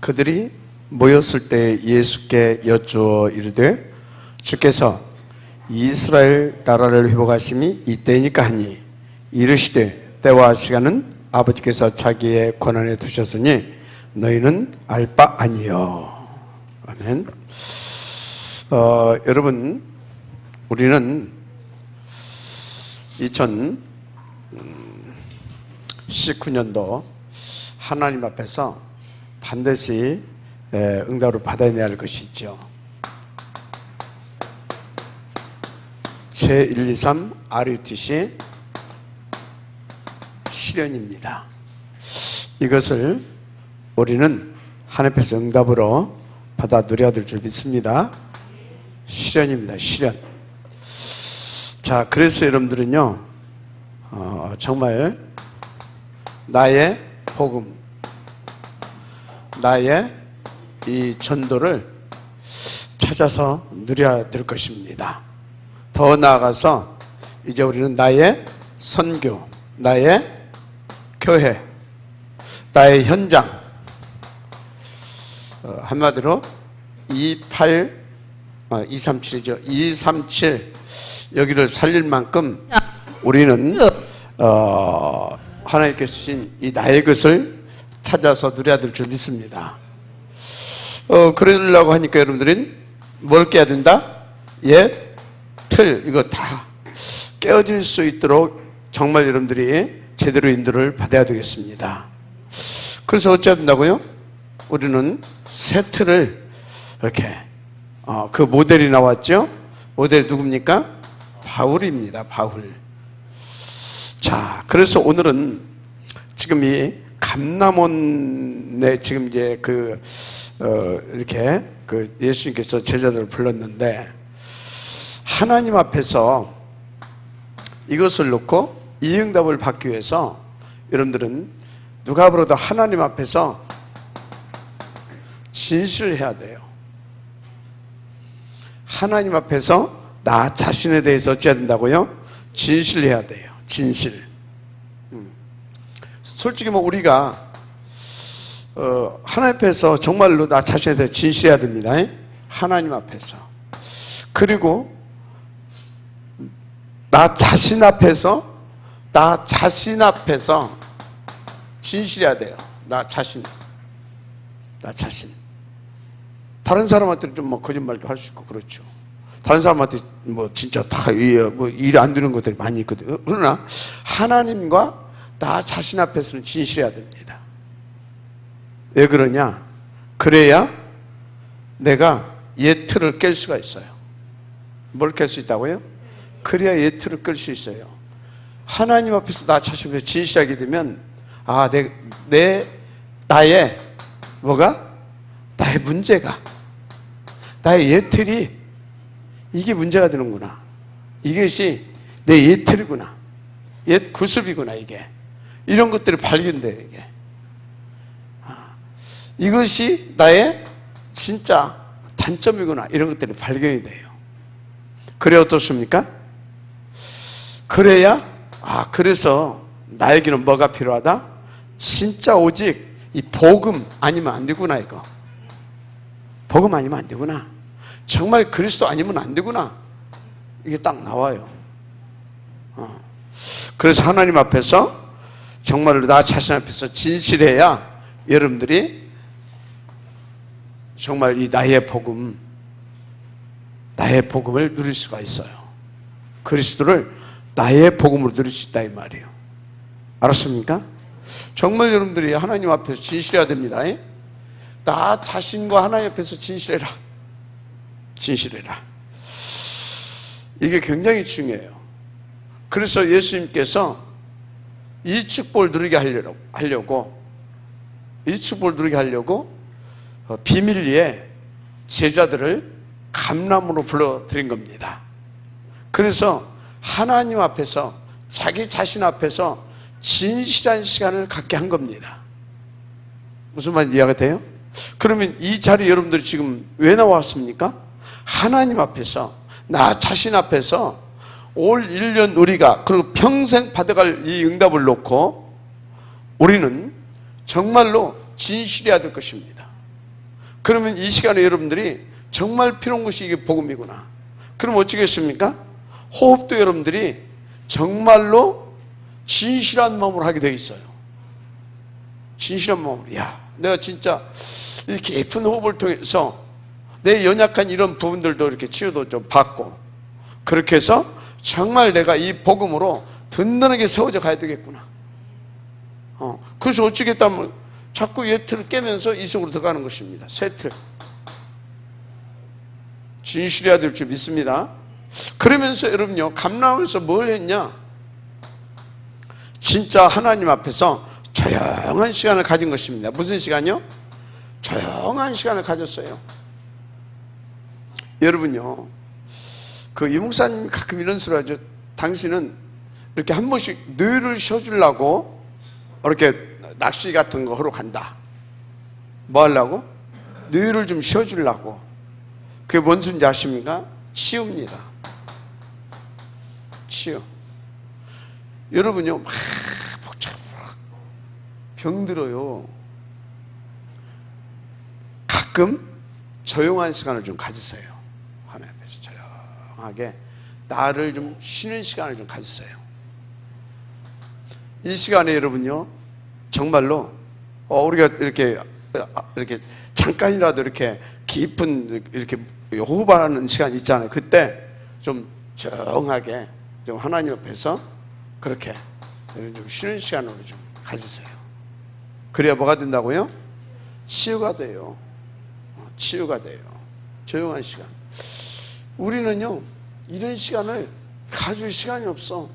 그들이 모였을 때 예수께 여쭈어 이르되 주께서 이스라엘 나라를 회복하심이 이때니까 하니 이르시되 때와 시간은 아버지께서 자기의 권한에 두셨으니 너희는 알 바 아니요. 아멘. 여러분, 우리는 2019년도 하나님 앞에서 반드시 응답을 받아내야 할 것이 있죠. 제123 RUTC 시련입니다. 이것을 우리는 하나님 앞에서 응답으로 받아 누려야 될 줄 믿습니다. 시련입니다. 시련. 자, 그래서 여러분들은요, 정말 나의 복음, 나의 이 전도를 찾아서 누려야 될 것입니다. 더 나아가서 이제 우리는 나의 선교, 나의 교회, 나의 현장, 한마디로 237이죠. 237 여기를 살릴 만큼 우리는 하나님께서 주신 이 나의 것을 찾아서 누려야 될 줄 믿습니다. 그러려고 하니까 여러분들은 뭘 깨야 된다? 옛 틀 이거 다 깨어질 수 있도록 정말 여러분들이 제대로 인도를 받아야 되겠습니다. 그래서 어찌해야 된다고요? 우리는 새 틀을 이렇게 그 모델이 나왔죠? 모델이 누굽니까? 바울입니다. 바울. 자, 그래서 오늘은 지금 이 감람원에 지금 이제 이렇게 예수님께서 제자들을 불렀는데 하나님 앞에서 이것을 놓고 이 응답을 받기 위해서 여러분들은 누가 보러도 하나님 앞에서 진실을 해야 돼요. 하나님 앞에서 나 자신에 대해서 어찌해야 된다고요? 진실해야 돼요. 진실. 솔직히 우리가 하나님 앞에서 정말로 나 자신에 대해서 진실해야 됩니다. 하나님 앞에서. 그리고 나 자신 앞에서 진실해야 돼요. 나 자신. 다른 사람한테는 좀 거짓말도 할 수 있고 그렇죠. 다른 사람한테 진짜 다 일 안 되는 것들이 많이 있거든요. 그러나 하나님과 나 자신 앞에서는 진실해야 됩니다. 왜 그러냐? 그래야 내가 옛 틀을 깰 수가 있어요. 뭘 깰 수 있다고요? 그래야 옛 틀을 깰 수 있어요. 하나님 앞에서 나 자신 앞에서 진실하게 되면 나의 문제가 나의 옛 틀이 이게 문제가 되는구나. 이것이 내 옛 틀이구나. 옛 구습이구나. 이게 이런 것들이 발견돼요. 이게 이것이 나의 진짜 단점이구나. 이런 것들이 발견이 돼요. 그래 어떻습니까? 그래야 그래서 나에게는 뭐가 필요하다? 진짜 오직 이 복음 아니면 안 되구나. 이거 복음 아니면 안 되구나. 정말 그리스도 아니면 안 되구나. 이게 딱 나와요. 그래서 하나님 앞에서 정말로 나 자신 앞에서 진실해야 여러분들이 정말 이 나의 복음을 누릴 수가 있어요. 그리스도를 나의 복음으로 누릴 수 있다 이 말이에요. 알았습니까? 정말 여러분들이 하나님 앞에서 진실해야 됩니다. 나 자신과 하나님 앞에서 진실해라. 이게 굉장히 중요해요. 그래서 예수님께서 이 축복을 누리게 하려고 비밀리에 제자들을 감람으로 불러들인 겁니다. 그래서 하나님 앞에서 자기 자신 앞에서 진실한 시간을 갖게 한 겁니다. 무슨 말인지 이해가 돼요? 그러면 이 자리에 여러분들이 지금 왜 나왔습니까? 하나님 앞에서 나 자신 앞에서 올 1년 우리가 그리고 평생 받아갈 이 응답을 놓고 우리는 정말로 진실해야 될 것입니다. 그러면 이 시간에 여러분들이 정말 필요한 것이 이게 복음이구나. 그럼 어찌겠습니까? 호흡도 여러분들이 정말로 진실한 마음으로 하게 되어 있어요. 진실한 마음으로. 야, 내가 진짜 이렇게 예쁜 호흡을 통해서 내 연약한 이런 부분들도 이렇게 치유도 좀 받고, 그렇게 해서 정말 내가 이 복음으로 든든하게 세워져 가야 되겠구나. 그래서 어찌겠다면 자꾸 옛 틀을 깨면서 이 속으로 들어가는 것입니다. 새 틀. 진실해야 될 줄 믿습니다. 그러면서 여러분요, 감람에서 뭘 했냐? 진짜 하나님 앞에서 조용한 시간을 가진 것입니다. 무슨 시간이요? 조용한 시간을 가졌어요. 여러분요, 그 유목사님 가끔 이런 소리 하죠. 당신은 이렇게 한 번씩 뇌를 쉬어주려고 이렇게 낚시 같은 거 하러 간다. 뭐 하려고? 뇌를 좀 쉬어주려고. 그게 뭔 소리인지 아십니까? 치유입니다. 치유. 여러분요, 막 복잡하게 병들어요. 가끔 조용한 시간을 좀 가지세요. 하나님 앞에서 조용하게 나를 좀 쉬는 시간을 좀 가지세요. 이 시간에 여러분요, 정말로 우리가 이렇게 잠깐이라도 이렇게 깊은 이렇게 호흡하는 시간 있잖아요. 그때 좀 조용하게 좀 하나님 앞에서 그렇게 좀 쉬는 시간으로 좀 가지세요. 그래야 뭐가 된다고요? 치유가 돼요. 치유가 돼요. 조용한 시간. 우리는요, 이런 시간을 가질 시간이 없어.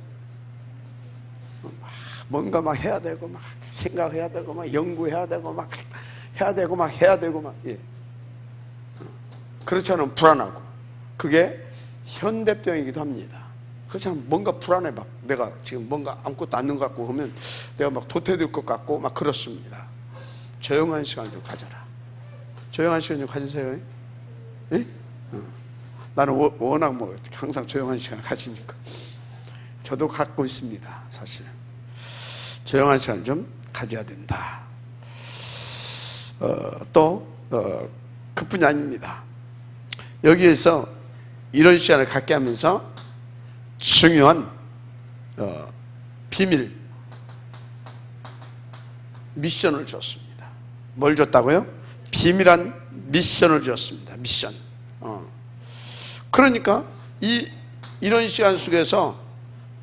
뭔가 막 해야 되고, 막 생각해야 되고, 막 연구해야 되고, 막 해야 되고, 막 해야 되고, 막. 예. 그렇지 않으면 불안하고. 그게 현대병이기도 합니다. 그렇지 않으면 뭔가 불안해. 막 내가 지금 뭔가 아무것도 안 것 같고 하면 내가 막 도태될 것 같고 막 그렇습니다. 조용한 시간 좀 가져라. 조용한 시간 좀 가지세요. 예? 나는 워낙 뭐 항상 조용한 시간 가지니까. 저도 갖고 있습니다, 사실. 조용한 시간 좀 가져야 된다. 그뿐이 아닙니다. 여기에서 이런 시간을 갖게 하면서 중요한 비밀 미션을 줬습니다. 뭘 줬다고요? 비밀한 미션을 줬습니다. 미션. 그러니까 이런 시간 속에서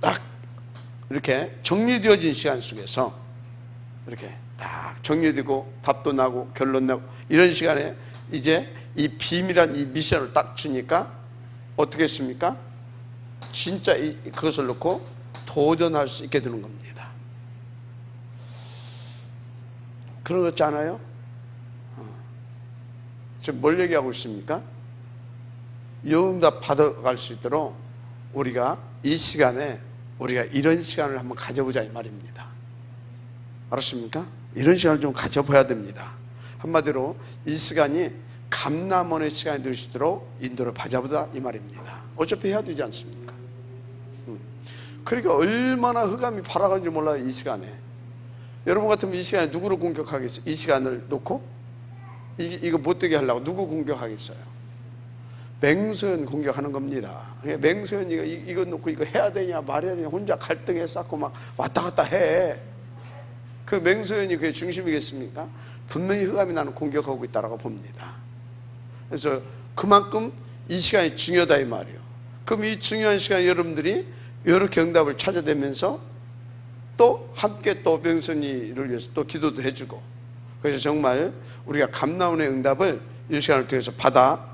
딱 이렇게 정리되어진 시간 속에서 이렇게 딱 정리되고 답도 나고 결론 나고 이런 시간에 이제 이 비밀한 이 미션을 딱 주니까 어떻게 했습니까? 진짜 그것을 놓고 도전할 수 있게 되는 겁니다. 그런 것 같지 않아요? 지금 뭘 얘기하고 있습니까? 영응답 받아갈 수 있도록 우리가 이 시간에 우리가 이런 시간을 한번 가져보자 이 말입니다. 알았습니까? 이런 시간을 좀 가져봐야 됩니다. 한마디로 이 시간이 감람원의 시간이 될 수 있도록 인도를 받아보자 이 말입니다. 어차피 해야 되지 않습니까? 그러니까 얼마나 흑암이 발아가는지 몰라요. 이 시간에 여러분 같으면 이 시간에 누구를 공격하겠어요? 이 시간을 놓고 이거 못되게 하려고 누구 공격하겠어요? 맹소연 공격하는 겁니다. 맹소연이가 이거 놓고 이거 해야 되냐 말해야 되냐 혼자 갈등에 쌓고 막 왔다 갔다 해. 그 맹소연이 그게 중심이겠습니까? 분명히 흑암이 나는 공격하고 있다라고 봅니다. 그래서 그만큼 이 시간이 중요하다 이 말이에요. 그럼 이 중요한 시간에 여러분들이 이렇게 응답을 찾아내면서 또 함께 또 맹소연이를 위해서 또 기도도 해주고, 그래서 정말 우리가 감람원의 응답을 이 시간을 통해서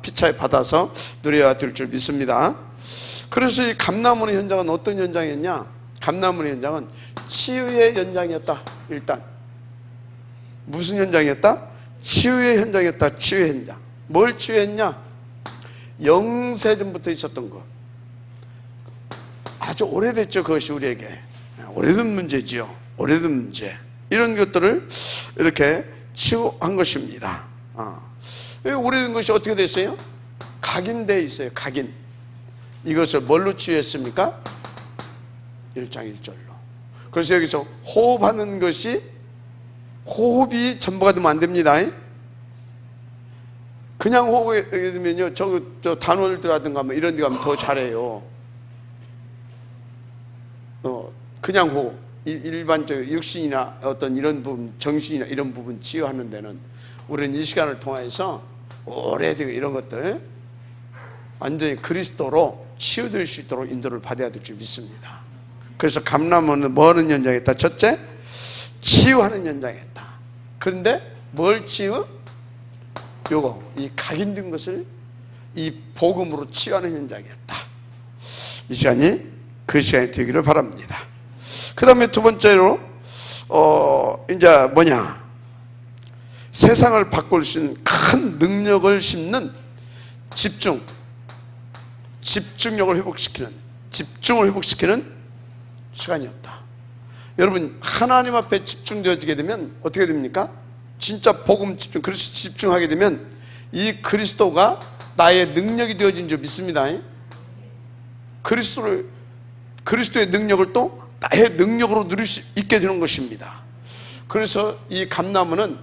피차에 받아서 누려야 될 줄 믿습니다. 그래서 이 감람원의 현장은 어떤 현장이었냐? 감람원의 현장은 치유의 현장이었다. 일단 무슨 현장이었다? 치유의 현장이었다. 치유의 현장. 뭘 치유했냐? 영세전부터 있었던 것. 아주 오래됐죠. 그것이 우리에게 오래된 문제지요. 오래된 문제. 이런 것들을 이렇게 치유한 것입니다. 오래된 것이 어떻게 됐어요? 각인되어 있어요. 각인. 이것을 뭘로 치유했습니까? 1장 1절로. 그래서 여기서 호흡하는 것이 호흡이 전부가 되면 안 됩니다. 그냥 호흡이 되면요, 저 단월드라든가 뭐 이런 데 가면 더 잘해요. 그냥 호흡, 일반적 육신이나 어떤 이런 부분, 정신이나 이런 부분 치유하는 데는 우리는 이 시간을 통해서 오래되고 이런 것들 완전히 그리스도로 치유될 수 있도록 인도를 받아야 될 줄 믿습니다. 그래서 감람은 뭐 하는 현장에 있다? 첫째, 치유하는 현장에 있다. 그런데 뭘 치유? 요거, 이 각인된 것을 이 복음으로 치유하는 현장에 있다. 이 시간이 그 시간이 되기를 바랍니다. 그 다음에 두 번째로 이제 뭐냐, 세상을 바꿀 수 있는 큰 능력을 심는 집중력을 회복시키는, 집중을 회복시키는 시간이었다. 여러분, 하나님 앞에 집중되어지게 되면 어떻게 됩니까? 진짜 복음 집중, 그리스도 집중하게 되면 이 그리스도가 나의 능력이 되어진 줄 믿습니다. 그리스도의 능력을 또 나의 능력으로 누릴 수 있게 되는 것입니다. 그래서 이 감나무는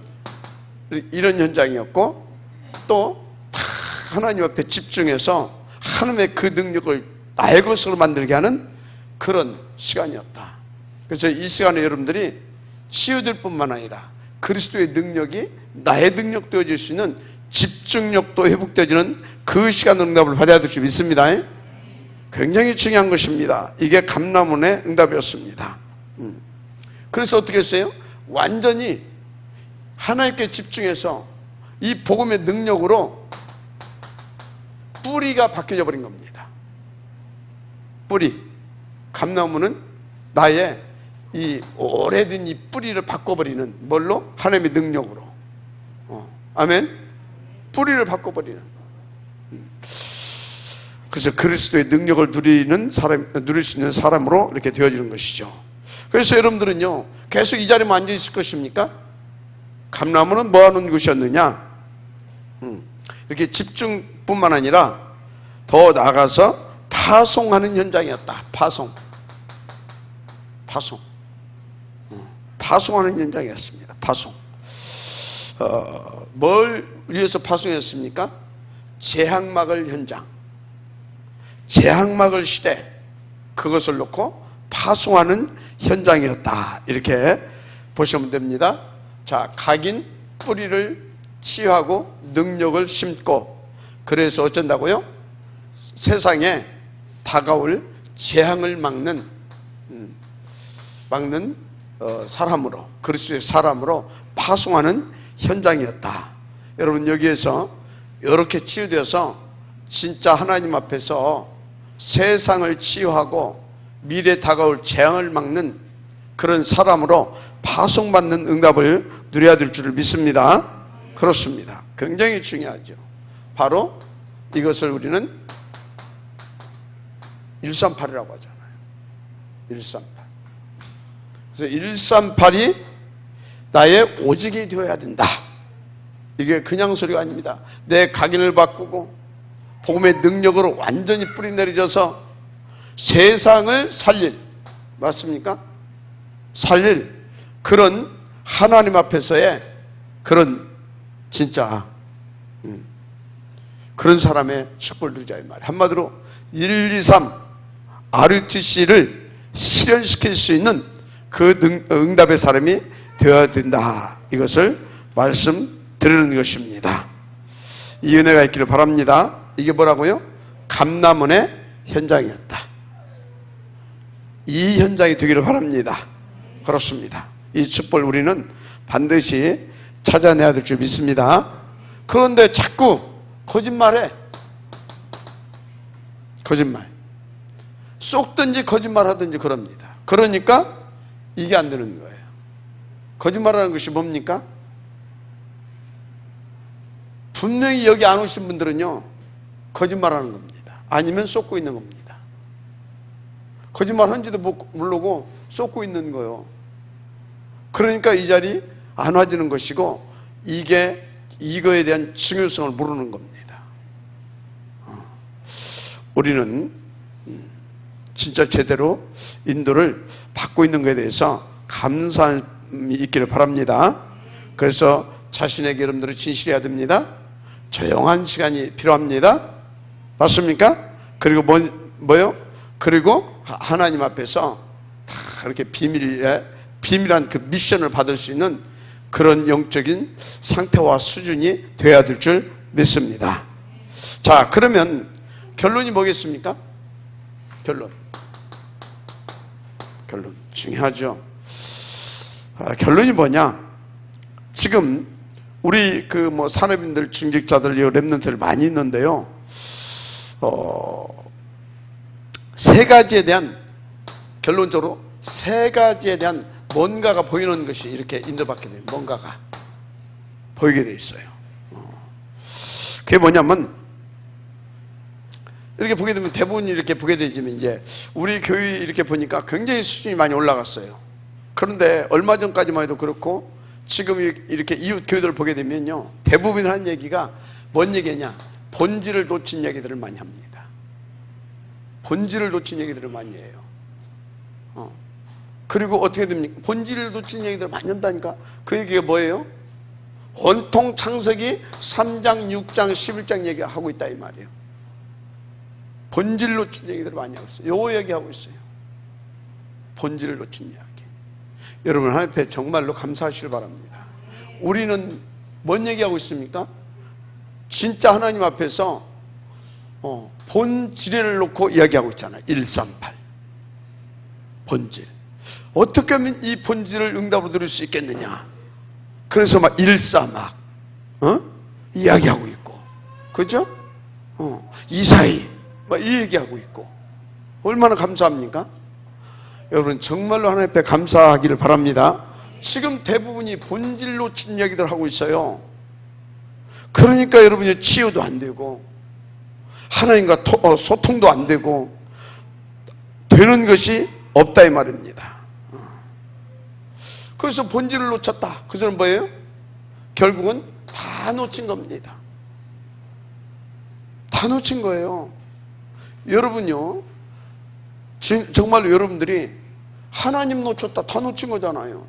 이런 현장이었고, 또 하나님 앞에 집중해서 하나님의 그 능력을 나의 것으로 만들게 하는 그런 시간이었다. 그래서 이 시간에 여러분들이 치유될 뿐만 아니라 그리스도의 능력이 나의 능력 되어질 수 있는 집중력도 회복되어지는 그 시간 응답을 받아야 될 줄 믿습니다. 굉장히 중요한 것입니다. 이게 감람원의 응답이었습니다. 그래서 어떻게 했어요? 완전히 하나님께 집중해서 이 복음의 능력으로 뿌리가 바뀌어 버린 겁니다. 뿌리. 감나무는 나의 이 오래된 이 뿌리를 바꿔버리는, 뭘로? 하나님의 능력으로. 아멘. 뿌리를 바꿔버리는. 그래서 그리스도의 능력을 누릴 수 있는 사람으로 이렇게 되어지는 것이죠. 그래서 여러분들은요, 계속 이 자리에 앉아 있을 것입니까? 감나무는 뭐 하는 것이었느냐? 이렇게 집중뿐만 아니라 더 나아가서 파송하는 현장이었다. 파송하는 현장이었습니다. 파송. 뭘 위해서 파송했습니까? 재앙막을 현장, 재앙막을 시대, 그것을 놓고 파송하는 현장이었다. 이렇게 보시면 됩니다. 자, 각인 뿌리를 치유하고 능력을 심고, 그래서 어쩐다고요? 세상에 다가올 재앙을 막는 사람으로, 그리스도의 사람으로 파송하는 현장이었다. 여러분, 여기에서 이렇게 치유되어서 진짜 하나님 앞에서 세상을 치유하고 미래 다가올 재앙을 막는 그런 사람으로 파송받는 응답을 누려야 될 줄을 믿습니다. 그렇습니다. 굉장히 중요하죠. 바로 이것을 우리는 138이라고 하잖아요. 138. 그래서 138이 나의 오직이 되어야 된다. 이게 그냥 소리가 아닙니다. 내 각인을 바꾸고 복음의 능력으로 완전히 뿌리 내려져서 세상을 살릴, 맞습니까? 살릴 그런 하나님 앞에서의 그런 진짜 그런 사람의 축복을 누리자 이 말이에요. 한마디로 123 RUTC를 실현시킬 수 있는 그 응답의 사람이 되어야 된다. 이것을 말씀드리는 것입니다. 이 은혜가 있기를 바랍니다. 이게 뭐라고요? 감람원의 현장이었다. 이 현장이 되기를 바랍니다. 그렇습니다. 이 축복을 우리는 반드시 찾아내야 될 줄 믿습니다. 그런데 자꾸 거짓말해. 거짓말. 쏙든지 거짓말하든지 그럽니다. 그러니까 이게 안 되는 거예요. 거짓말하는 것이 뭡니까? 분명히 여기 안 오신 분들은요, 거짓말하는 겁니다. 아니면 쏟고 있는 겁니다. 거짓말하는지도 모르고 쏟고 있는 거예요. 그러니까 이 자리 안 와지는 것이고, 이거에 대한 중요성을 모르는 겁니다. 우리는 진짜 제대로 인도를 받고 있는 것에 대해서 감사함이 있기를 바랍니다. 그래서 자신에게 여러분들이 진실해야 됩니다. 조용한 시간이 필요합니다. 맞습니까? 그리고 뭐요? 그리고 하나님 앞에서 다 그렇게 비밀한 그 미션을 받을 수 있는 그런 영적인 상태와 수준이 돼야 될 줄 믿습니다. 자, 그러면 결론이 뭐겠습니까? 결론 중요하죠. 결론이 뭐냐? 지금 우리 그 뭐 산업인들, 중직자들, 랩런트들 많이 있는데요. 세 가지에 대한, 결론적으로 세 가지에 대한 뭔가가 보이는 것이 이렇게 인도받게 돼요. 뭔가가 보이게 돼 있어요. 그게 뭐냐면, 이렇게 보게 되면 대부분 이렇게 보게 되지만 이제 우리 교회 이렇게 보니까 굉장히 수준이 많이 올라갔어요. 그런데 얼마 전까지만 해도 그렇고 지금 이렇게 이웃 교회들을 보게 되면요, 대부분 하는 얘기가 뭔 얘기냐? 본질을 놓친 얘기들을 많이 합니다. 본질을 놓친 얘기들을 많이 해요. 그리고 어떻게 됩니까? 본질을 놓친 얘기들을 많이 한다니까. 그 얘기가 뭐예요? 온통 창세기 3장, 6장, 11장 얘기하고 있다 이 말이에요. 본질을 놓친 얘기들을 많이 하고 있어요. 요 얘기하고 있어요. 본질을 놓친 이야기. 여러분 하나님 앞에 정말로 감사하시길 바랍니다. 우리는 뭔 얘기하고 있습니까? 진짜 하나님 앞에서 본질을 놓고 이야기하고 있잖아요. 138 본질. 어떻게 하면 이 본질을 응답으로 드릴 수 있겠느냐? 그래서 막 이야기하고 있고, 그죠? 이사이 막 이 얘기하고 있고, 얼마나 감사합니까? 여러분 정말로 하나님 앞에 감사하기를 바랍니다. 지금 대부분이 본질 놓친 이야기들 하고 있어요. 그러니까 여러분이 치유도 안 되고 하나님과 소통도 안 되고 되는 것이 없다 이 말입니다. 그래서 본질을 놓쳤다. 그것은 뭐예요? 결국은 다 놓친 겁니다. 다 놓친 거예요. 여러분요, 정말로 여러분들이 하나님 놓쳤다, 다 놓친 거잖아요.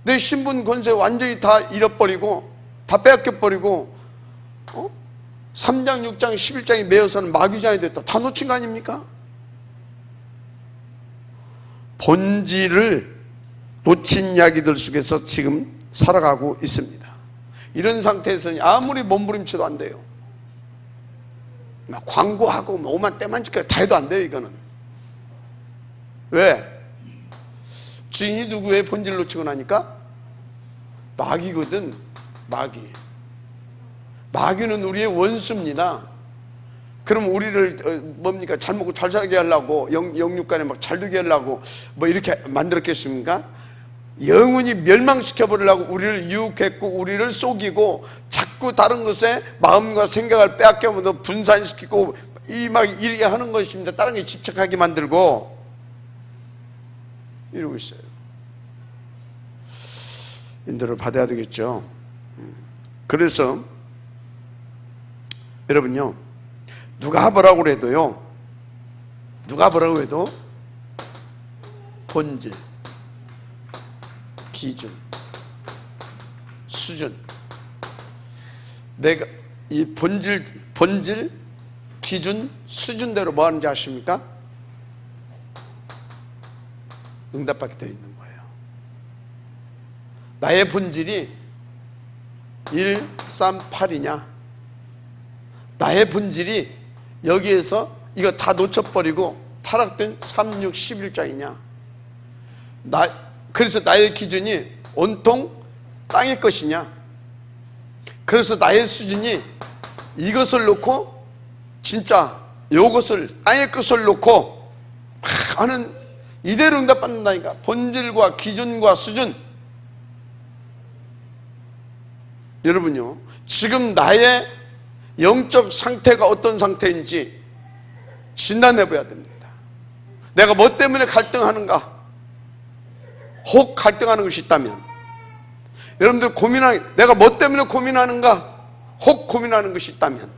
내 신분 권세 완전히 다 잃어버리고 다 빼앗겨버리고 3장, 6장, 11장이 매여서는 마귀장이 됐다, 다 놓친 거 아닙니까? 본질을 놓친 이야기들 속에서 지금 살아가고 있습니다. 이런 상태에서는 아무리 몸부림쳐도 안 돼요. 막 광고하고 오만 때만 지켜 다 해도 안 돼요. 이거는 왜? 주인이 누구의 본질을 놓치고 나니까 마귀거든. 마귀는 우리의 원수입니다. 그럼 우리를 뭡니까? 잘 먹고 잘 살게 하려고 영육간에 막 잘 되게 하려고 뭐 이렇게 만들었겠습니까? 영원히 멸망시켜 버리려고 우리를 유혹했고 우리를 속이고 자꾸 다른 것에 마음과 생각을 빼앗겨서 분산시키고 막 이렇게 하는 것입니다. 다른 게 집착하게 만들고 이러고 있어요. 인도를 받아야 되겠죠. 그래서 여러분요, 누가 뭐라고 해도요, 본질, 기준, 수준, 내가 이 본질, 기준, 수준대로 뭐 하는지 아십니까? 응답받게 되어 있는 거예요. 나의 본질이 138이냐? 나의 본질이 여기에서 이거 다 놓쳐버리고 타락된 3, 6, 11장이냐? 그래서 나의 기준이 온통 땅의 것이냐? 그래서 나의 수준이 이것을 놓고 진짜 이것을 땅의 것을 놓고 하는 이대로 응답받는다니까. 본질과 기준과 수준. 여러분요, 지금 나의 영적 상태가 어떤 상태인지 진단해 봐야 됩니다. 내가 뭐 때문에 갈등하는가? 혹 갈등하는 것이 있다면, 여러분들 내가 뭐 때문에 고민하는가? 혹 고민하는 것이 있다면,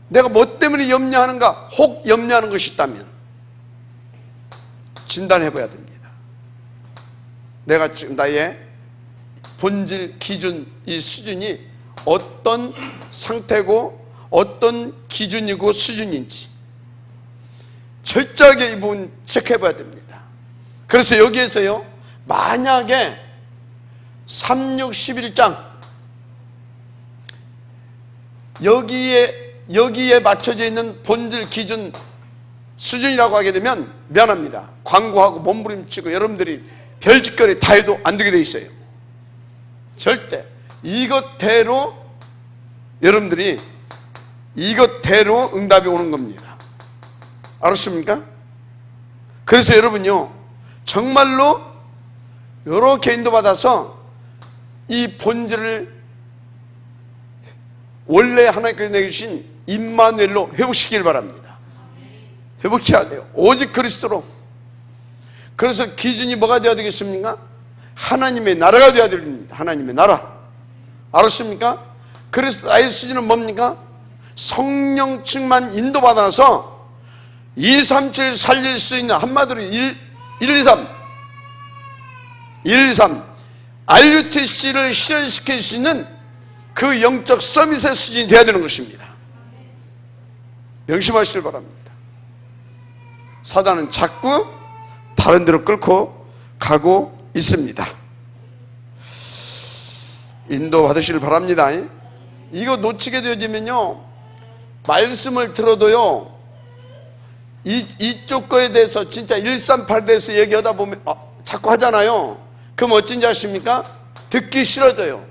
내가 뭐 때문에 염려하는가? 혹 염려하는 것이 있다면 진단해 봐야 됩니다. 내가 지금 나의 본질 기준 이 수준이 어떤 상태고 어떤 기준이고 수준인지 철저하게 이 부분 체크해 봐야 됩니다. 그래서 여기에서요, 만약에 3, 6, 11장 여기에 맞춰져 있는 본질 기준 수준이라고 하게 되면 미안합니다. 광고하고 몸부림치고 여러분들이 별짓거리 다 해도 안 되게 돼 있어요. 절대 이것대로 여러분들이 이것대로 응답이 오는 겁니다. 알았습니까? 그래서 여러분요, 정말로 이렇게 인도받아서 이 본질을 원래 하나님께서 내주신 임마누엘로 회복시키길 바랍니다. 회복해야 돼요. 오직 그리스도로. 그래서 기준이 뭐가 되어야 되겠습니까? 하나님의 나라가 되어야 됩니다. 하나님의 나라. 알았습니까? 그래서 나의 수준은 뭡니까? 성령 충만 인도받아서 2, 3, 7 살릴 수 있는, 한마디로 1, 2, 3 1, 2, 3 RUTC를 실현시킬 수 있는 그 영적 서밋의 수준이 되어야 되는 것입니다. 명심하시길 바랍니다. 사단은 자꾸 다른 데로 끌고 가고 있습니다. 인도받으시길 바랍니다. 이거 놓치게 되어지면요, 말씀을 들어도요, 이쪽 거에 대해서 진짜 138에 대해서 얘기하다 보면 자꾸 하잖아요. 그럼 어쩐지 아십니까? 듣기 싫어져요.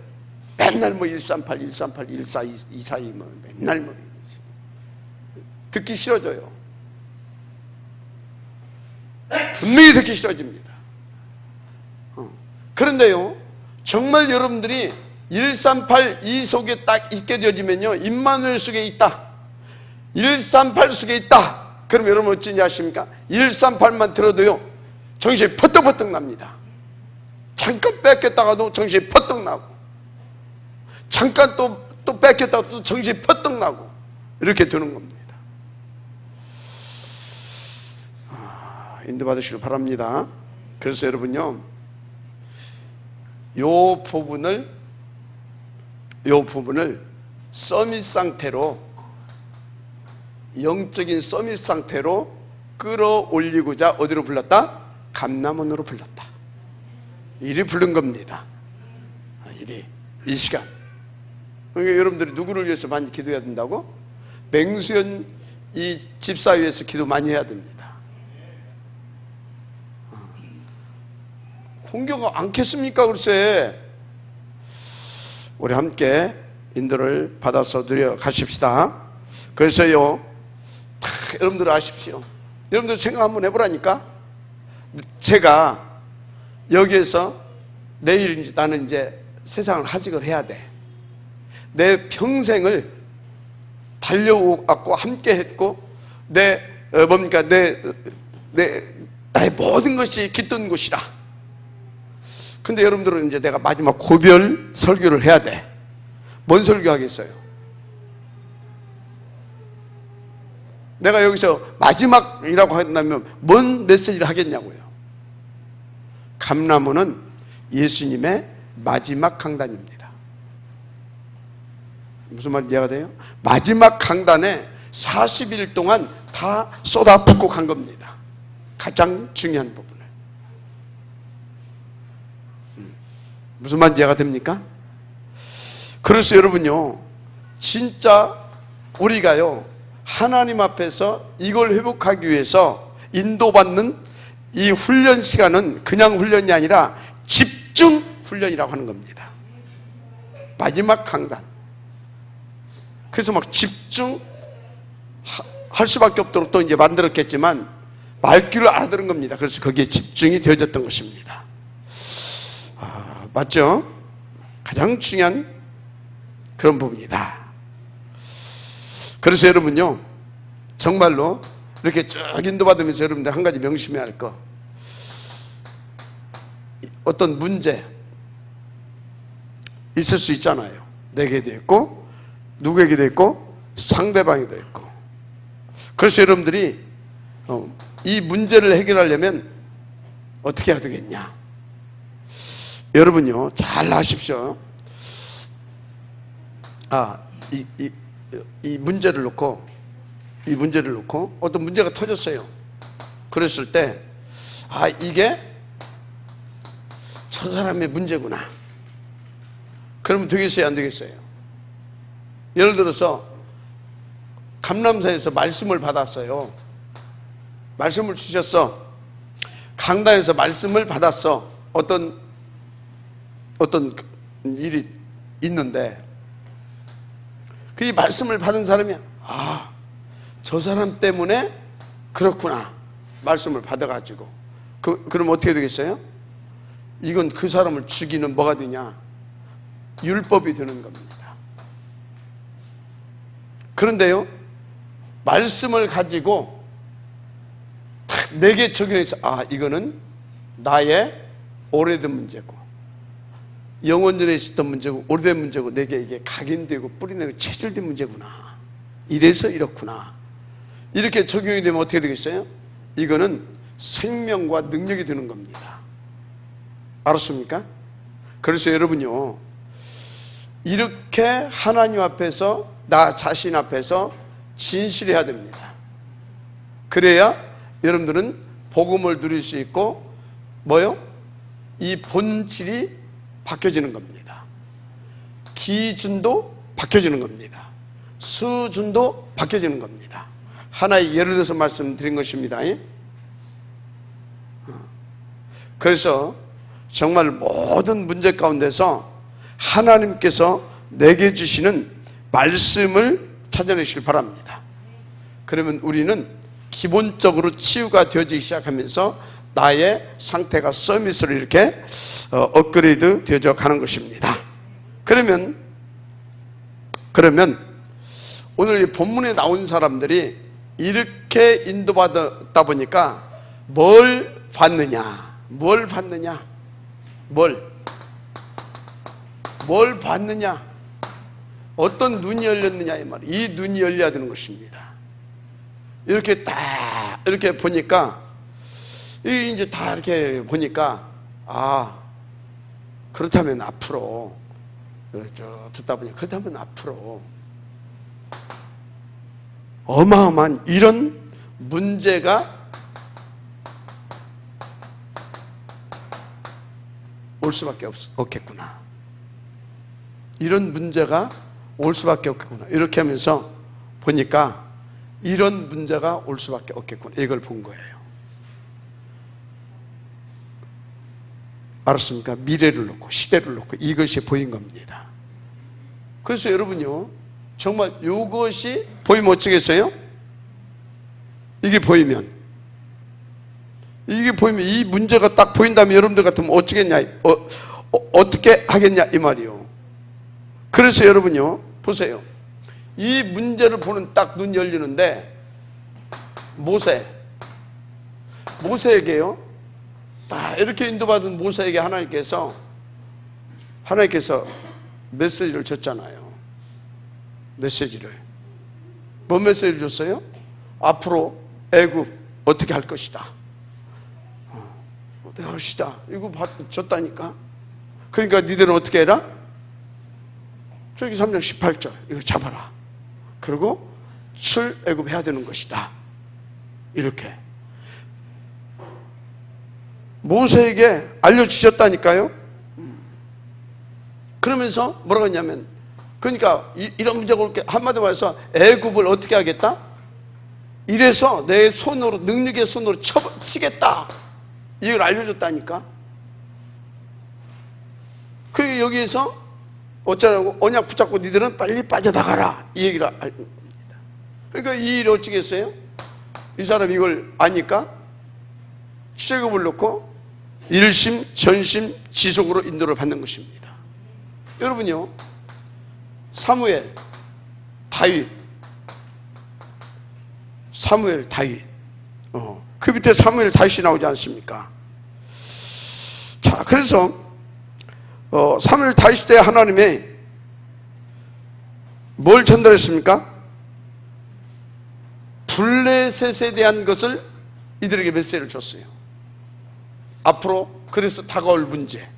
맨날 뭐 138, 138, 142, 242 뭐 맨날 뭐 듣기 싫어져요. 분명히 듣기 싫어집니다. 그런데요, 정말 여러분들이 138, 2 속에 딱 있게 되어지면요, 임마누엘 속에 있다, 138 속에 있다, 그럼 여러분 어찌인지 아십니까? 138만 들어도요, 정신이 퍼뜩퍼뜩 납니다. 잠깐 뺏겼다가도 정신이 퍼뜩 나고, 잠깐 또 뺏겼다가 또 정신이 퍼뜩 나고, 이렇게 되는 겁니다. 인도받으시길 바랍니다. 그래서 여러분요, 요 부분을 서밋 상태로, 영적인 서밋 상태로 끌어올리고자 어디로 불렀다? 감람원으로 불렀다. 이리 부른 겁니다. 이 시간. 그러니까 여러분들이 누구를 위해서 많이 기도해야 된다고? 맹수연 이 집사 위해서 기도 많이 해야 됩니다. 공교가 않겠습니까? 글쎄. 우리 함께 인도를 받아서 누려 가십시다. 그래서요, 다 여러분들 아십시오. 여러분들 생각 한번 해보라니까. 제가 여기에서 내일 나는 이제 세상을 하직을 해야 돼. 내 평생을 달려왔고 함께 했고, 내 모든 것이 깃든 곳이다. 근데 여러분들은 이제 내가 마지막 고별 설교를 해야 돼. 뭔 설교 하겠어요? 내가 여기서 마지막이라고 한다면 뭔 메시지를 하겠냐고요. 감람원은 예수님의 마지막 강단입니다. 무슨 말인지 이해가 돼요? 마지막 강단에 40일 동안 다 쏟아붓고 간 겁니다. 가장 중요한 부분을. 무슨 말인지 이해가 됩니까? 그래서 여러분요, 진짜 우리가요, 하나님 앞에서 이걸 회복하기 위해서 인도받는 이 훈련 시간은 그냥 훈련이 아니라 집중 훈련이라고 하는 겁니다. 마지막 강단. 그래서 막 집중할 수밖에 없도록 또 이제 만들었겠지만 말귀를 알아들은 겁니다. 그래서 거기에 집중이 되어졌던 것입니다. 맞죠? 가장 중요한 그런 부분이다. 그래서 여러분요, 정말로 이렇게 쭉 인도받으면서 여러분들 한 가지 명심해야 할 거, 어떤 문제 있을 수 있잖아요. 내게도 있고 누구에게도 있고 상대방에도 있고. 그래서 여러분들이 이 문제를 해결하려면 어떻게 해야 되겠냐? 여러분요, 잘 아십시오. 이 문제를 놓고 어떤 문제가 터졌어요. 그랬을 때, 이게 저 사람의 문제구나. 그러면 되겠어요, 안 되겠어요? 예를 들어서 감람사에서 말씀을 받았어요. 말씀을 주셨어. 강단에서 말씀을 받았어. 어떤 일이 있는데, 그 말씀을 받은 사람이 저 사람 때문에 그렇구나. 말씀을 받아가지고 그럼 어떻게 되겠어요? 이건 그 사람을 죽이는 뭐가 되냐? 율법이 되는 겁니다. 그런데요, 말씀을 가지고 내게 적용해서 이거는 나의 오래된 문제고, 영원전에 있었던 문제고, 오래된 문제고, 내게 이게 각인되고 뿌리내고 체질된 문제구나. 이래서 이렇구나. 이렇게 적용이 되면 어떻게 되겠어요? 이거는 생명과 능력이 되는 겁니다. 알았습니까? 그래서 여러분요, 이렇게 하나님 앞에서, 나 자신 앞에서 진실해야 됩니다. 그래야 여러분들은 복음을 누릴 수 있고, 이 본질이 바뀌어지는 겁니다. 기준도 바뀌어지는 겁니다. 수준도 바뀌어지는 겁니다. 하나의 예를 들어서 말씀드린 것입니다. 그래서 정말 모든 문제 가운데서 하나님께서 내게 주시는 말씀을 찾아내시길 바랍니다. 그러면 우리는 기본적으로 치유가 되어지기 시작하면서 나의 상태가 서밋으로 이렇게 업그레이드 되어져 가는 것입니다. 그러면 오늘 이 본문에 나온 사람들이 이렇게 인도받다 보니까 뭘 봤느냐? 뭘 봤느냐? 어떤 눈이 열렸느냐 이 말이에요. 이 눈이 열려야 되는 것입니다. 이렇게 딱 이렇게 보니까, 이제 다 이렇게 보니까 그렇다면 앞으로, 듣다 보니 그렇다면 앞으로 어마어마한 이런 문제가 올 수밖에 없겠구나. 이런 문제가 올 수밖에 없겠구나. 이렇게 하면서 보니까 이런 문제가 올 수밖에 없겠구나. 이걸 본 거예요. 알았습니까? 미래를 놓고 시대를 놓고 이것이 보인 겁니다. 그래서 여러분요, 정말 이것이 보이면 어쩌겠어요? 이게 보이면 이 문제가 딱 보인다면 여러분들 같으면 어쩌겠냐, 어떻게 하겠냐 이 말이요. 그래서 여러분요, 보세요. 이 문제를 보는 딱 눈 열리는데, 모세에게요, 딱 이렇게 인도받은 모세에게 하나님께서 메시지를 줬잖아요. 뭔 메시지를 줬어요? 앞으로 애굽 어떻게 할 것이다. 어떻게 할 것이다. 이거 줬다니까. 그러니까 니들은 어떻게 해라? 저기 3장 18절 이거 잡아라. 그리고 출애굽 해야 되는 것이다. 이렇게 모세에게 알려주셨다니까요. 그러면서 뭐라고 했냐면, 그러니까 이런 문제가 올게, 한마디로 말해서 애굽을 어떻게 하겠다? 이래서 내 손으로, 능력의 손으로 치겠다. 이걸 알려줬다니까. 그리고 여기에서 어쩌라고? 언약 붙잡고 니들은 빨리 빠져나가라. 이 얘기를 알고 있습니다. 그러니까 이 일이 어찌겠어요? 이 사람이 이걸 아니까 출애굽을 놓고 일심, 전심, 지속으로 인도를 받는 것입니다. 여러분요, 사무엘, 다윗. 그 밑에 사무엘, 다윗이 나오지 않습니까? 자, 그래서 사무엘, 다윗 때 하나님이 뭘 전달했습니까? 블레셋에 대한 것을 이들에게 메시지를 줬어요. 앞으로 그래서 다가올 문제,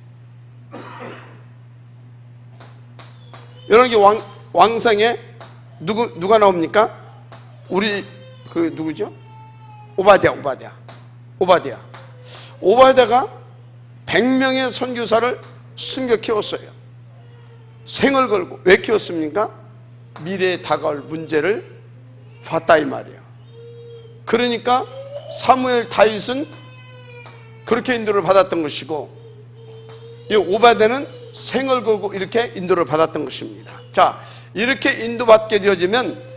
이런 게 왕상에 누가 나옵니까? 우리 그 누구죠? 오바댜가 100명의 선교사를 숨겨 키웠어요. 생을 걸고. 왜 키웠습니까? 미래에 다가올 문제를 봤다 이 말이에요. 그러니까 사무엘, 다윗은 그렇게 인도를 받았던 것이고, 이 오바댜는 생을 걸고 이렇게 인도를 받았던 것입니다. 자, 이렇게 인도받게 되어지면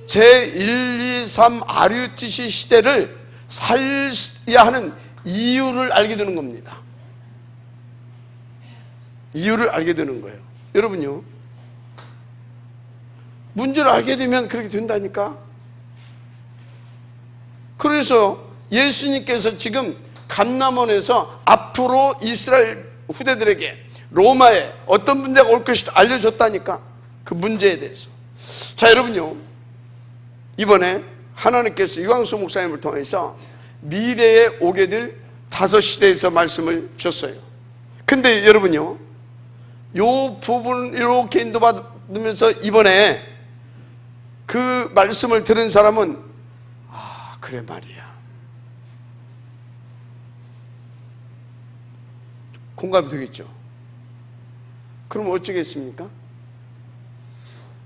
제1, 2, 3 RUTC 시대를 살아야 하는 이유를 알게 되는 겁니다. 이유를 알게 되는 거예요. 여러분요, 문제를 알게 되면 그렇게 된다니까. 그래서 예수님께서 지금 감람원에서 앞으로 이스라엘 후대들에게 로마에 어떤 문제가 올 것이 알려줬다니까. 그 문제에 대해서. 자, 여러분요, 이번에 하나님께서 유광수 목사님을 통해서 미래에 오게 될 5시대에서 말씀을 주셨어요. 근데 여러분요, 요 부분 이렇게 인도받으면서 이번에 그 말씀을 들은 사람은 그래 말이야, 공감이 되겠죠. 그럼 어쩌겠습니까?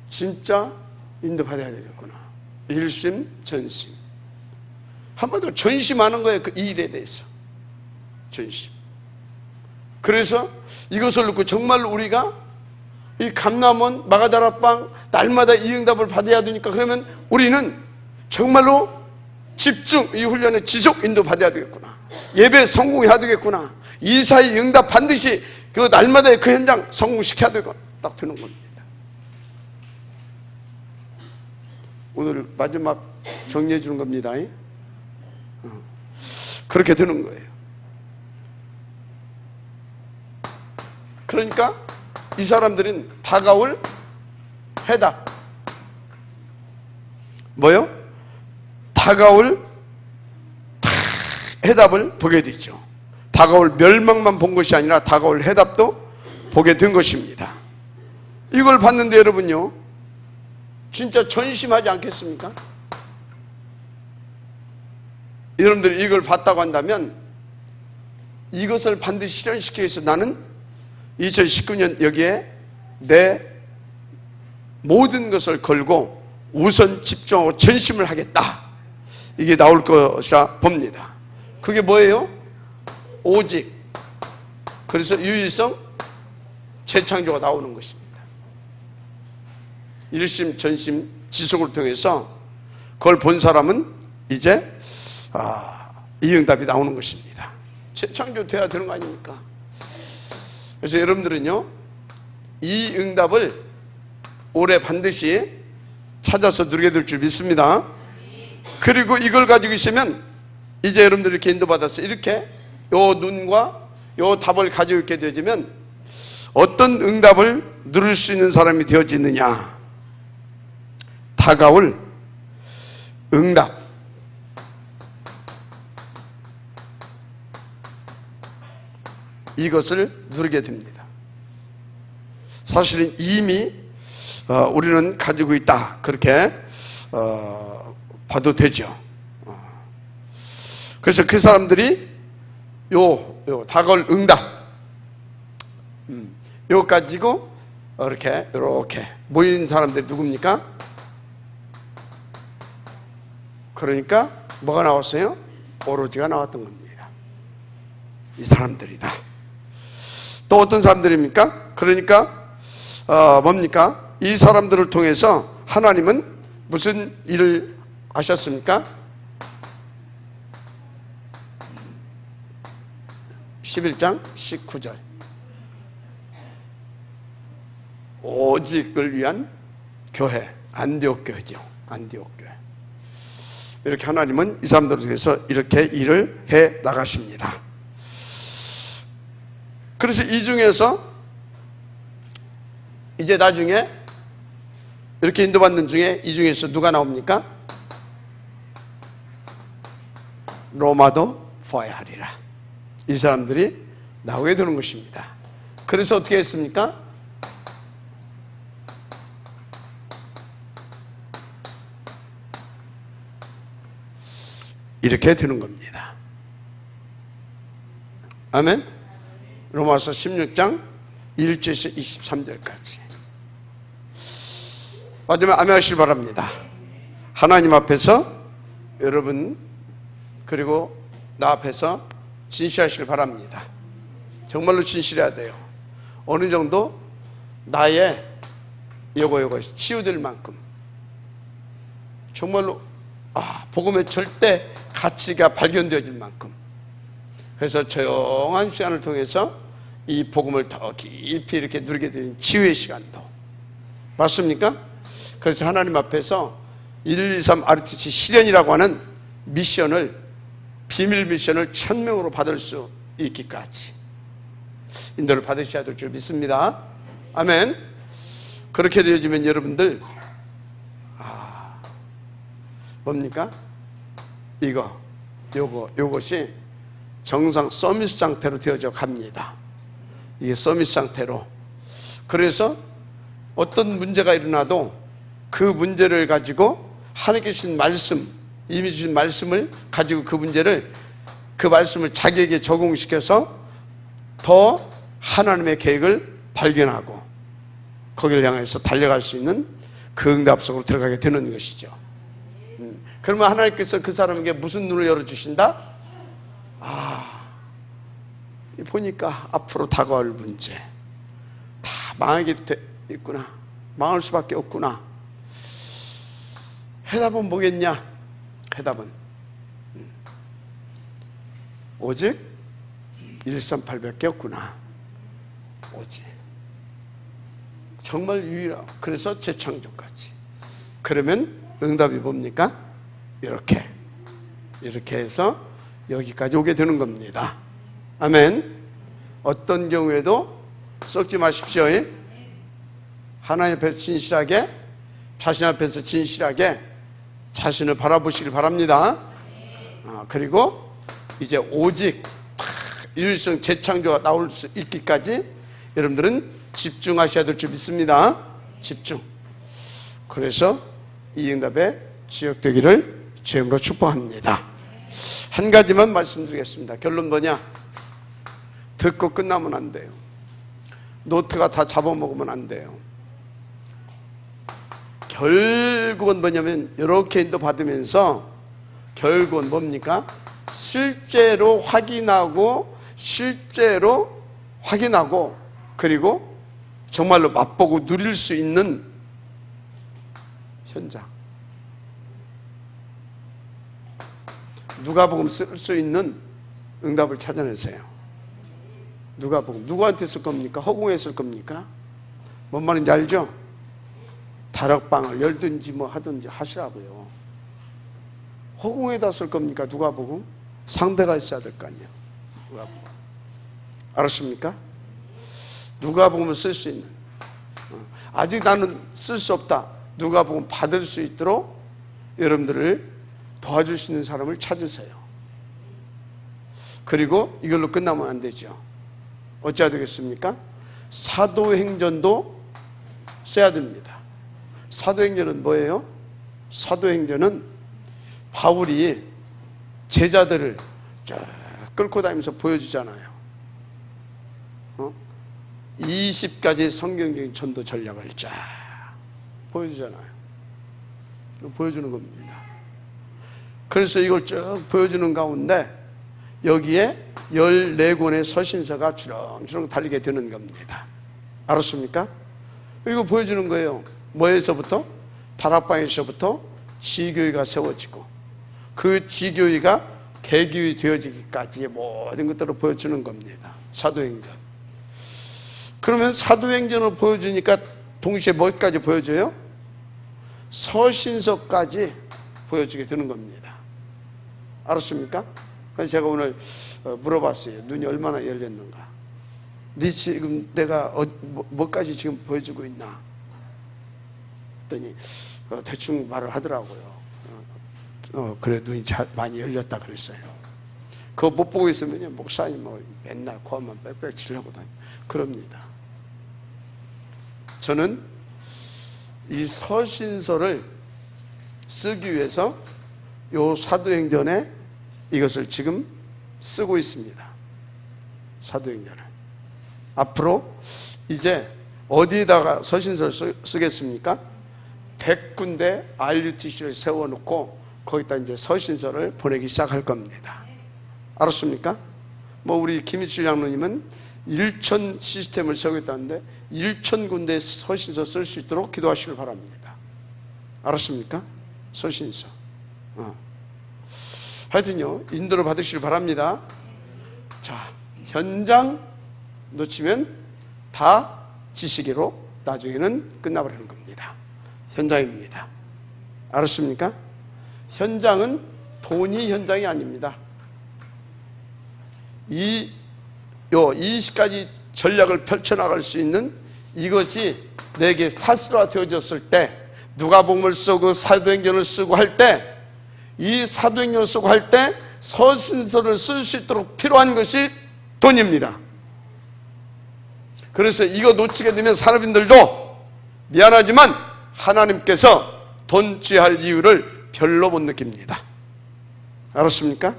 진짜 인도받아야 되겠구나. 일심전심. 한마디로 전심하는 거예요. 그 일에 대해서 전심. 그래서 이것을 놓고 정말로 우리가 이 감람원, 마가다락방 날마다 이 응답을 받아야 되니까, 그러면 우리는 정말로 집중, 이 훈련에 지속 인도받아야 되겠구나. 예배 성공해야 되겠구나. 이사의 응답 반드시 그 날마다의 그 현장 성공시켜야 되고 딱 되는 겁니다. 오늘 마지막 정리해 주는 겁니다. 그렇게 되는 거예요. 그러니까 이 사람들은 다가올 해답, 뭐요? 다가올 해답을 보게 되죠. 다가올 멸망만 본 것이 아니라 다가올 해답도 보게 된 것입니다. 이걸 봤는데 여러분요, 진짜 전심하지 않겠습니까? 여러분들이 이걸 봤다고 한다면 이것을 반드시 실현시키기 위해서 나는 2019년 여기에 내 모든 것을 걸고 우선 집중하고 전심을 하겠다, 이게 나올 것이라 봅니다. 그게 뭐예요? 오직. 그래서 유일성, 재창조가 나오는 것입니다. 일심 전심 지속을 통해서 그걸 본 사람은 이제 이 응답이 나오는 것입니다. 재창조 돼야 되는 거 아닙니까? 그래서 여러분들은요, 이 응답을 올해 반드시 찾아서 누리게 될 줄 믿습니다. 그리고 이걸 가지고 있으면 이제 여러분들이 이렇게 인도받아서 이렇게 요 눈과 요 답을 가지고 있게 되어지면 어떤 응답을 누릴 수 있는 사람이 되어지느냐? 다가올 응답, 이것을 누리게 됩니다. 사실은 이미 우리는 가지고 있다, 그렇게 봐도 되죠. 그래서 그 사람들이 요 다가올 응답, 요 가지고 이렇게 모인 사람들이 누굽니까? 그러니까 뭐가 나왔어요? 오로지가 나왔던 겁니다. 이 사람들이다. 또 어떤 사람들입니까? 그러니까 뭡니까? 이 사람들을 통해서 하나님은 무슨 일을 하셨습니까? 11장 19절, 오직을 위한 교회, 안디옥 교회죠. 안디옥 교회. 이렇게 하나님은 이 사람들을 통해서 이렇게 일을 해 나가십니다. 그래서 이 중에서 이제 나중에 이렇게 인도받는 중에 이 중에서 누가 나옵니까? 로마도 보아야 하리라. 이 사람들이 나오게 되는 것입니다. 그래서 어떻게 했습니까? 이렇게 되는 겁니다. 아멘. 로마서 16장 1절에서 23절까지. 마지막 아멘 하시길 바랍니다. 하나님 앞에서 여러분 그리고 나 앞에서 진실하시길 바랍니다. 정말로 진실해야 돼요. 어느 정도 나의 요거 치유될 만큼 정말로 복음의 절대 가치가 발견되어질 만큼. 그래서 조용한 시간을 통해서 이 복음을 더 깊이 이렇게 누리게 되는 치유의 시간도. 맞습니까? 그래서 하나님 앞에서 123 RTC 실현이라고 하는 미션을, 비밀 미션을 1000명으로 받을 수 있기까지 인도를 받으셔야 될 줄 믿습니다. 아멘. 그렇게 되어지면 여러분들 뭡니까? 요것이 정상 서밋 상태로 되어져 갑니다. 이게 서밋 상태로. 그래서 어떤 문제가 일어나도 그 문제를 가지고 하나님께 주신 말씀, 이미 주신 말씀을 가지고 그 말씀을 자기에게 적용시켜서 더 하나님의 계획을 발견하고 거기를 향해서 달려갈 수 있는 그 응답 속으로 들어가게 되는 것이죠. 그러면 하나님께서 그 사람에게 무슨 눈을 열어주신다? 보니까 앞으로 다가올 문제 다 망하게 있구나, 망할 수밖에 없구나. 해답은 뭐겠냐? 해답은 오직 138밖에 없구나. 오직 정말 유일하고. 그래서 재창조까지. 그러면 응답이 뭡니까? 이렇게 해서 여기까지 오게 되는 겁니다. 아멘. 어떤 경우에도 썩지 마십시오. 하나님 앞에서 진실하게, 자신 앞에서 진실하게 자신을 바라보시길 바랍니다. 그리고 이제 오직 일성 재창조가 나올 수 있기까지 여러분들은 집중하셔야 될 줄 믿습니다. 집중. 그래서 이 응답에 지역되기를 주님으로 축복합니다. 한 가지만 말씀드리겠습니다. 결론 뭐냐? 듣고 끝나면 안 돼요. 노트가 다 잡아먹으면 안 돼요. 결국은 뭐냐면 이렇게 인도 받으면서 결국은 뭡니까? 실제로 확인하고 그리고 정말로 맛보고 누릴 수 있는 현장. 누가복음 쓸 수 있는 응답을 찾아내세요. 누가복음 누구한테 쓸 겁니까? 허공에 쓸 겁니까? 뭔 말인지 알죠? 다락방을 열든지 뭐 하든지 하시라고요. 허공에다 쓸 겁니까? 누가복음? 상대가 있어야 될 거 아니에요. 누가복음. 알았습니까? 누가복음을 쓸 수 있는, 아직 나는 쓸 수 없다, 누가복음 받을 수 있도록 여러분들을 도와줄 수 있는 사람을 찾으세요. 그리고 이걸로 끝나면 안 되죠. 어찌해야 되겠습니까? 사도행전도 써야 됩니다. 사도행전은 뭐예요? 사도행전은 바울이 제자들을 쫙 끌고 다니면서 보여주잖아요. 20가지 성경적인 전도 전략을 쫙 보여주잖아요. 보여주는 겁니다. 그래서 이걸 쭉 보여주는 가운데 여기에 14권의 서신서가 주렁주렁 달리게 되는 겁니다. 알았습니까? 이거 보여주는 거예요. 뭐에서부터? 다락방에서부터 지교회가 세워지고 그 지교회가 개교회 되어지기까지의 모든 것들을 보여주는 겁니다. 사도행전. 그러면 사도행전을 보여주니까 동시에 뭐까지 보여줘요? 서신서까지 보여주게 되는 겁니다. 알았습니까? 그래서 제가 오늘 물어봤어요. 눈이 얼마나 열렸는가? 네 지금 내가 뭐까지 지금 보여주고 있나? 했더니 대충 말을 하더라고요. 그래 눈이 많이 열렸다 그랬어요. 그거 못 보고 있으면요, 목사님 뭐 맨날 코만 빽빽 치려고 다니 그럽니다. 저는 이 서신서를 쓰기 위해서 요 사도행전에 이것을 지금 쓰고 있습니다. 사도행전을. 앞으로 이제 어디에다가 서신서를 쓰겠습니까? 100군데 RUTC를 세워놓고 거기다 이제 서신서를 보내기 시작할 겁니다. 알았습니까? 우리 김희철 장로님은 1000 시스템을 세우겠다는데 1000군데 서신서 쓸 수 있도록 기도하시길 바랍니다. 알았습니까? 서신서. 하여튼요, 인도를 받으시길 바랍니다. 자, 현장 놓치면 다 지시기로 나중에는 끝나버리는 겁니다. 현장입니다. 알았습니까? 현장은 돈이 현장이 아닙니다. 이 20가지 전략을 펼쳐나갈 수 있는 이것이 내게 사슬화 되어졌을 때, 누가복음을 쓰고 사도행전을 쓰고 할 때, 이 사도행전을 쓰고 할 때 서신서를 쓸 수 있도록 필요한 것이 돈입니다. 그래서 이거 놓치게 되면 사람들도 미안하지만 하나님께서 돈 취할 이유를 별로 못 느낍니다. 알았습니까?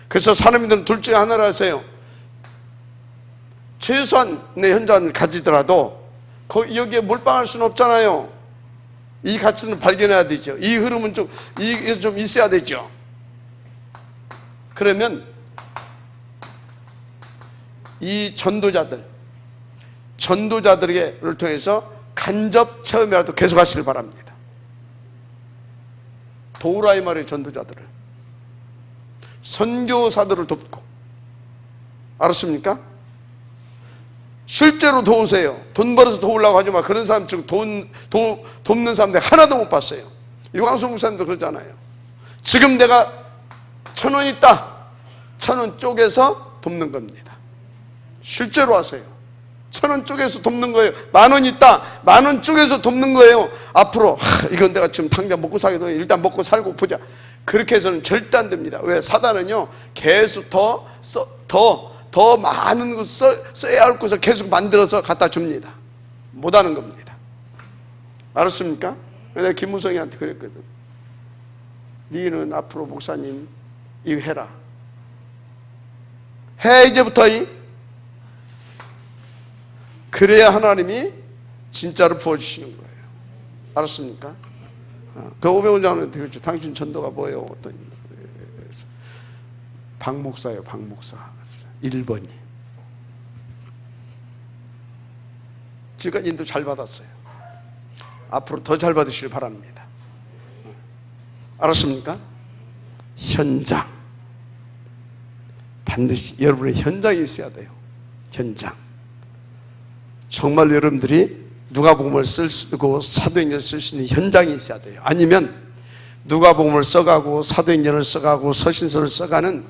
그래서 사람들은 둘 중에 하나를 하세요. 최소한 내 현장을 가지더라도 여기에 몰빵할 수는 없잖아요. 이 가치는 발견해야 되죠. 이 흐름은 이게 좀 있어야 되죠. 그러면 이 전도자들을 통해서 간접 체험이라도 계속 하시길 바랍니다. 도우라 이 말의 전도자들을, 선교사들을 돕고. 알았습니까? 실제로 도우세요. 돈 벌어서 도우려고 하지 마. 그런 사람 지금 돕는 사람들 하나도 못 봤어요. 유광수 목사님도 그러잖아요. 지금 내가 1000원 있다. 1000원 쪼개서 돕는 겁니다. 실제로 하세요. 1000원 쪼개서 돕는 거예요. 10,000원 있다. 10,000원 쪼개서 돕는 거예요. 앞으로 이건 내가 지금 당장 먹고 사기도 일단 먹고 살고 보자. 그렇게 해서는 절대 안 됩니다. 왜? 사단은요, 계속 더 많은 것 써야 할 것을 계속 만들어서 갖다 줍니다. 못하는 겁니다. 알았습니까? 내가 김무성이한테 그랬거든. 너는 앞으로 목사님 이거 해라. 해 이제부터. 그래야 하나님이 진짜로 부어주시는 거예요. 알았습니까? 그 오병훈 장로한테 그랬죠. 당신 전도가 뭐예요? 어떤 박 목사예요. 박 목사 1번이. 지금까지 인도 잘 받았어요. 앞으로 더 잘 받으시길 바랍니다. 알았습니까? 현장. 반드시 여러분의 현장이 있어야 돼요. 현장. 정말 여러분들이 누가복음을 쓰고 사도행전을 쓸 수 있는 현장이 있어야 돼요. 아니면 누가복음을 써가고 사도행전을 써가고 서신서를 써가는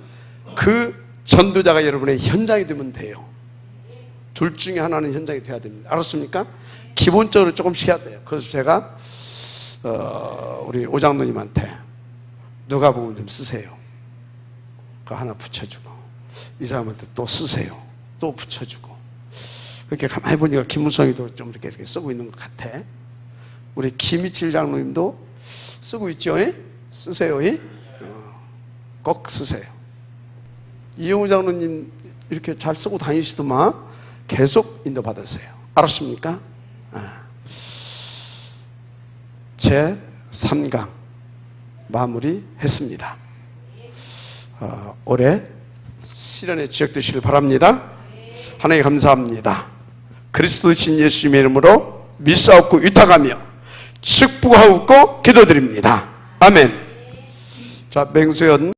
그 전도자가 여러분의 현장이 되면 돼요. 둘 중에 하나는 현장이 돼야 됩니다. 알았습니까? 기본적으로 조금씩 해야 돼요. 그래서 제가 우리 오장로님한테 누가복음 좀 쓰세요. 그거 하나 붙여주고, 이 사람한테 또 쓰세요. 또 붙여주고. 그렇게 가만히 보니까 김무성이도 좀 이렇게 쓰고 있는 것 같아. 우리 김희칠 장로님도 쓰고 있죠? 쓰세요. 꼭 쓰세요. 이영우 장로님 이렇게 잘 쓰고 다니시더만 계속 인도받으세요. 알았습니까? 제 3강 마무리했습니다. 올해 실현에 지역되시길 바랍니다. 하나님 감사합니다. 그리스도신 예수님의 이름으로 믿사옵고 위탁하며 축복하옵고 기도드립니다. 아멘. 자, 맹수연